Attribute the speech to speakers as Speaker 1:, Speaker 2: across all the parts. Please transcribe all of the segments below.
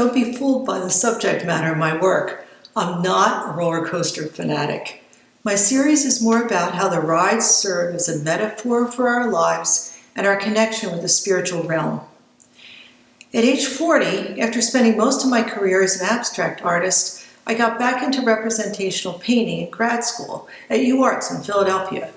Speaker 1: Don't be fooled by the subject matter of my work. I'm not a roller coaster fanatic. My series is more about how the rides serve as a metaphor for our lives and our connection with the spiritual realm. At age 40, after spending most of my career as an abstract artist, I got back into representational painting in grad school at UArts in Philadelphia.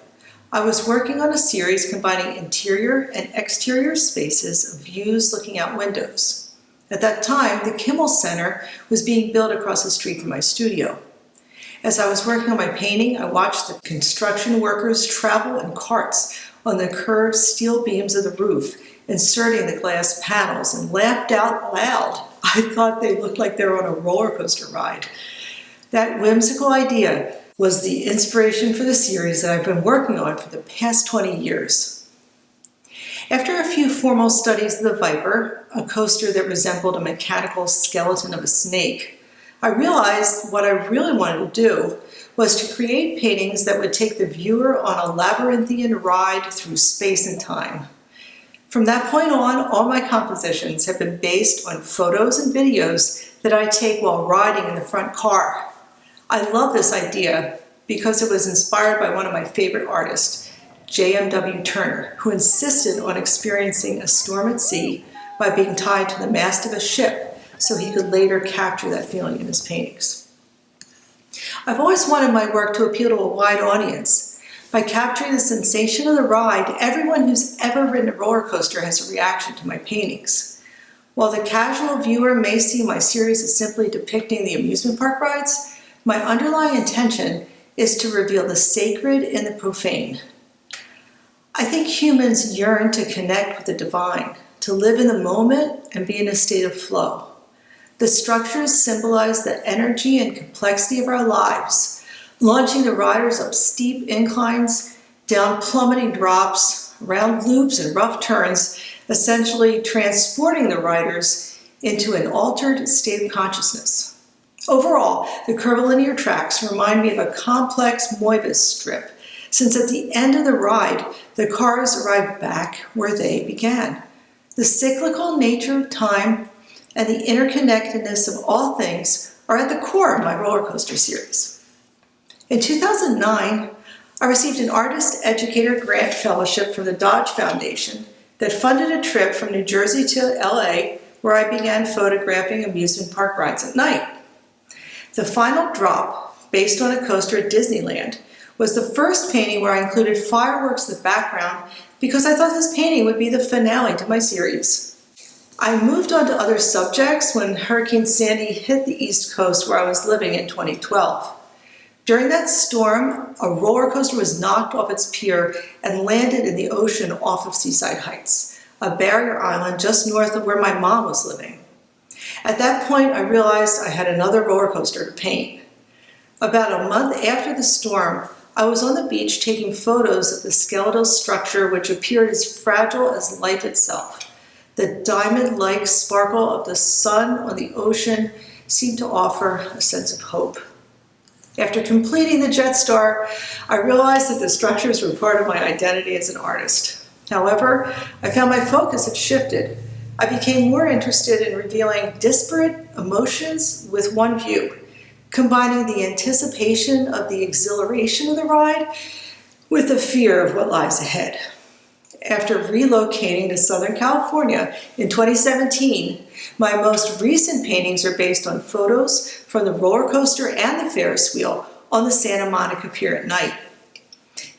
Speaker 1: I was working on a series combining interior and exterior spaces of views looking out windows. At that time, the Kimmel Center was being built across the street from my studio. As I was working on my painting, I watched the construction workers travel in carts on the curved steel beams of the roof, inserting the glass panels, and laughed out loud. I thought they looked like they were on a roller coaster ride. That whimsical idea was the inspiration for the series that I've been working on for the past 20 years. After a few formal studies of the Viper, a coaster that resembled a mechanical skeleton of a snake, I realized what I really wanted to do was to create paintings that would take the viewer on a labyrinthian ride through space and time. From that point on, all my compositions have been based on photos and videos that I take while riding in the front car. I love this idea because it was inspired by one of my favorite artists, J.M.W. Turner, who insisted on experiencing a storm at sea by being tied to the mast of a ship so he could later capture that feeling in his paintings. I've always wanted my work to appeal to a wide audience. By capturing the sensation of the ride, everyone who's ever ridden a roller coaster has a reaction to my paintings. While the casual viewer may see my series as simply depicting the amusement park rides, my underlying intention is to reveal the sacred in the profane. I think humans yearn to connect with the divine, to live in the moment and be in a state of flow. The structures symbolize the energy and complexity of our lives, launching the riders up steep inclines, down plummeting drops, around loops and rough turns, essentially transporting the riders into an altered state of consciousness. Overall, the curvilinear tracks remind me of a complex Moebius strip, since at the end of the ride, the cars arrive back where they began. The cyclical nature of time and the interconnectedness of all things are at the core of my roller coaster series. In 2009, I received an Artist Educator Grant Fellowship from the Dodge Foundation that funded a trip from New Jersey to LA where I began photographing amusement park rides at night. The final drop, based on a coaster at Disneyland, was the first painting where I included fireworks in the background because I thought this painting would be the finale to my series. I moved on to other subjects when Hurricane Sandy hit the East Coast where I was living in 2012. During that storm, a roller coaster was knocked off its pier and landed in the ocean off of Seaside Heights, a barrier island just north of where my mom was living. At that point, I realized I had another roller coaster to paint. About a month after the storm, I was on the beach taking photos of the skeletal structure which appeared as fragile as life itself. The diamond-like sparkle of the sun on the ocean seemed to offer a sense of hope. After completing the Jetstar, I realized that the structures were part of my identity as an artist. However, I found my focus had shifted. I became more interested in revealing disparate emotions with one view, combining the anticipation of the exhilaration of the ride with the fear of what lies ahead. After relocating to Southern California in 2017, my most recent paintings are based on photos from the roller coaster and the Ferris wheel on the Santa Monica Pier at night.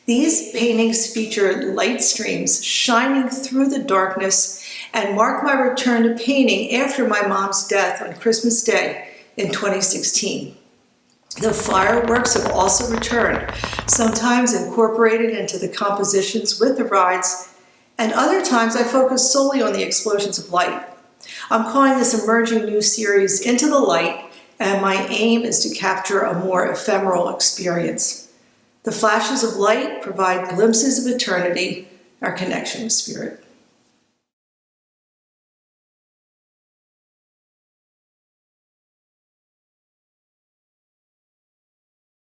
Speaker 1: These paintings feature light streams shining through the darkness and mark my return to painting after my mom's death on Christmas Day in 2016. The fireworks have also returned, sometimes incorporated into the compositions with the rides, and other times I focus solely on the explosions of light. I'm calling this emerging new series Into the Light, and my aim is to capture a more ephemeral experience. The flashes of light provide glimpses of eternity, our connection with spirit.